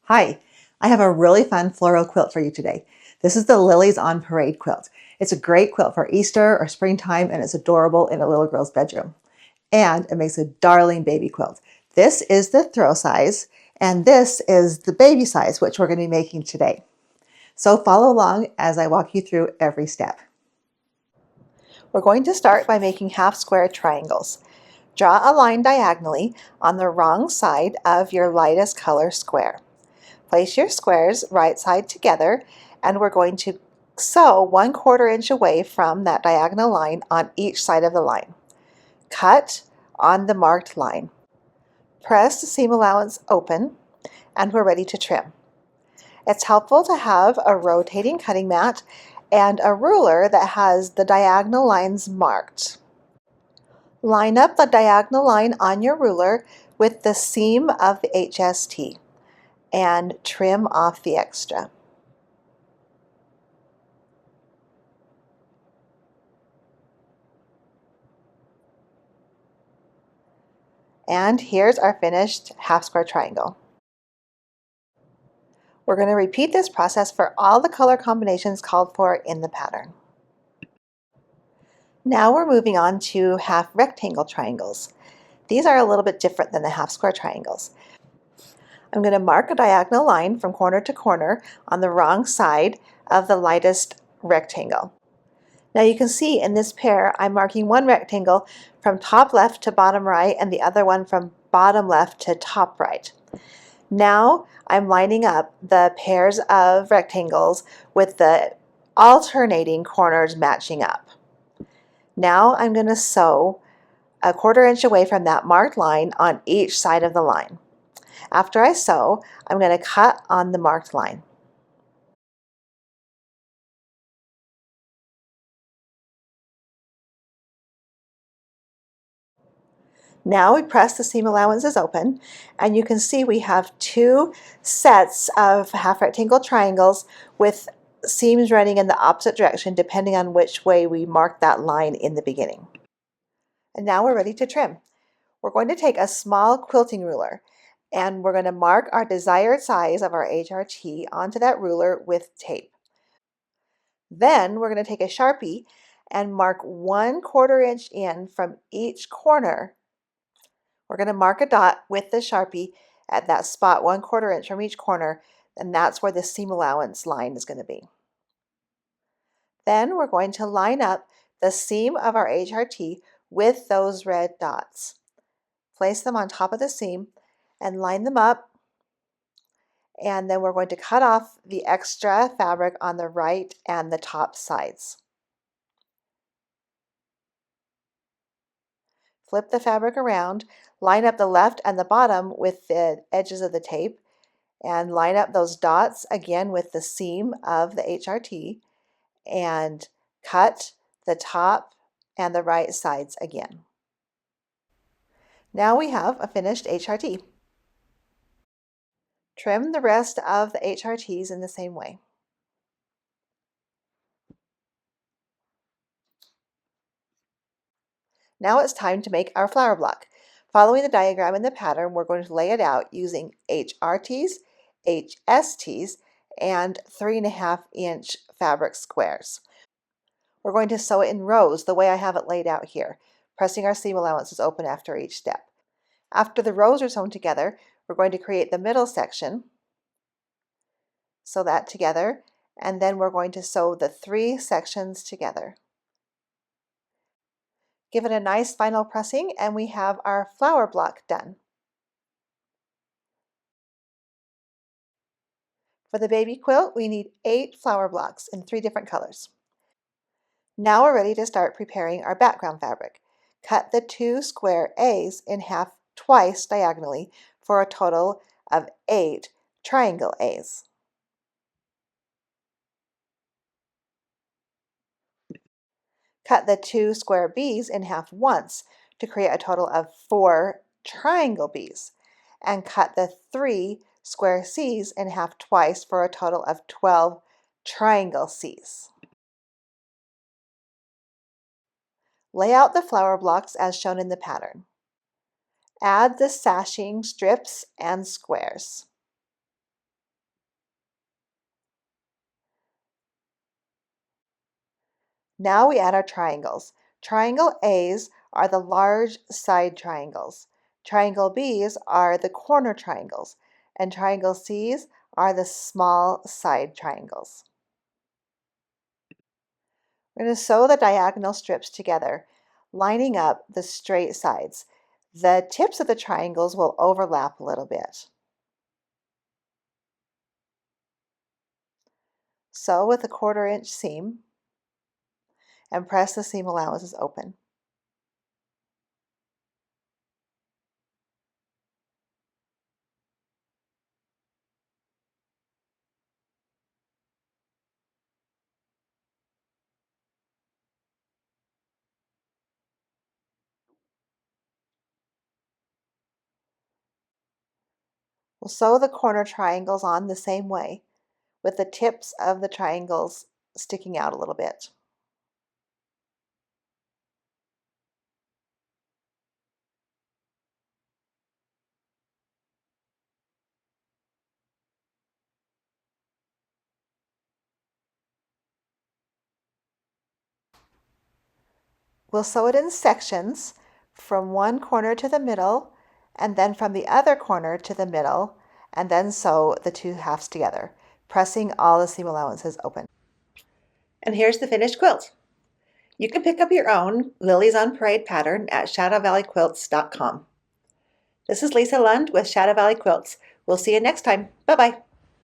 Hi, I have a really fun floral quilt for you today. This is the Lilies on Parade quilt. It's a great quilt for Easter or springtime, and it's adorable in a little girl's bedroom. And it makes a darling baby quilt. This is the throw size, and this is the baby size, which we're going to be making today. So follow along as I walk you through every step. We're going to start by making half square triangles. Draw a line diagonally on the wrong side of your lightest color square. Place your squares right side together, and we're going to sew 1/4 inch away from that diagonal line on each side of the line. Cut on the marked line. Press the seam allowance open, and we're ready to trim. It's helpful to have a rotating cutting mat and a ruler that has the diagonal lines marked. Line up the diagonal line on your ruler with the seam of the HST and trim off the extra. And here's our finished half square triangle. We're going to repeat this process for all the color combinations called for in the pattern. Now we're moving on to half rectangle triangles. These are a little bit different than the half square triangles. I'm going to mark a diagonal line from corner to corner on the wrong side of the lightest rectangle. Now you can see in this pair, I'm marking one rectangle from top left to bottom right and the other one from bottom left to top right. Now I'm lining up the pairs of rectangles with the alternating corners matching up. Now I'm going to sew 1/4 inch away from that marked line on each side of the line. After I sew, I'm going to cut on the marked line. Now we press the seam allowances open, and you can see we have two sets of half rectangle triangles with seams running in the opposite direction depending on which way we marked that line in the beginning. And now we're ready to trim. We're going to take a small quilting ruler, and we're going to mark our desired size of our HRT onto that ruler with tape. Then we're going to take a Sharpie and mark 1/4 inch in from each corner. We're going to mark a dot with the Sharpie at that spot 1/4 inch from each corner, and that's where the seam allowance line is going to be. Then we're going to line up the seam of our HRT with those red dots. Place them on top of the seam and line them up, and then we're going to cut off the extra fabric on the right and the top sides. Flip the fabric around, line up the left and the bottom with the edges of the tape, and line up those dots again with the seam of the HRT, and cut the top and the right sides again. Now we have a finished HRT. Trim the rest of the HRTs in the same way. Now it's time to make our flower block. Following the diagram in the pattern, we're going to lay it out using HRTs, HSTs, and 3.5 inch fabric squares. We're going to sew it in rows the way I have it laid out here, pressing our seam allowances open after each step. After the rows are sewn together, we're going to create the middle section, sew that together, and then we're going to sew the 3 sections together. Give it a nice final pressing, and we have our flower block done. For the baby quilt, we need 8 flower blocks in 3 different colors. Now we're ready to start preparing our background fabric. Cut the 2 square A's in half twice diagonally for a total of 8 triangle A's. Cut the 2 square B's in half once to create a total of 4 triangle B's, and cut the 3 square C's in half twice for a total of 12 triangle C's. Lay out the flower blocks as shown in the pattern. Add the sashing strips and squares. Now we add our triangles. Triangle A's are the large side triangles. Triangle B's are the corner triangles. And triangle C's are the small side triangles. We're going to sew the diagonal strips together, lining up the straight sides. The tips of the triangles will overlap a little bit. Sew with a 1/4 inch seam and press the seam allowances open. We'll sew the corner triangles on the same way, with the tips of the triangles sticking out a little bit. We'll sew it in sections from one corner to the middle, and then from the other corner to the middle, and then sew the two halves together, pressing all the seam allowances open. And here's the finished quilt. You can pick up your own Lilies on Parade pattern at shadowvalleyquilts.com. This is Lisa Lund with Shadow Valley Quilts. We'll see you next time. Bye-bye.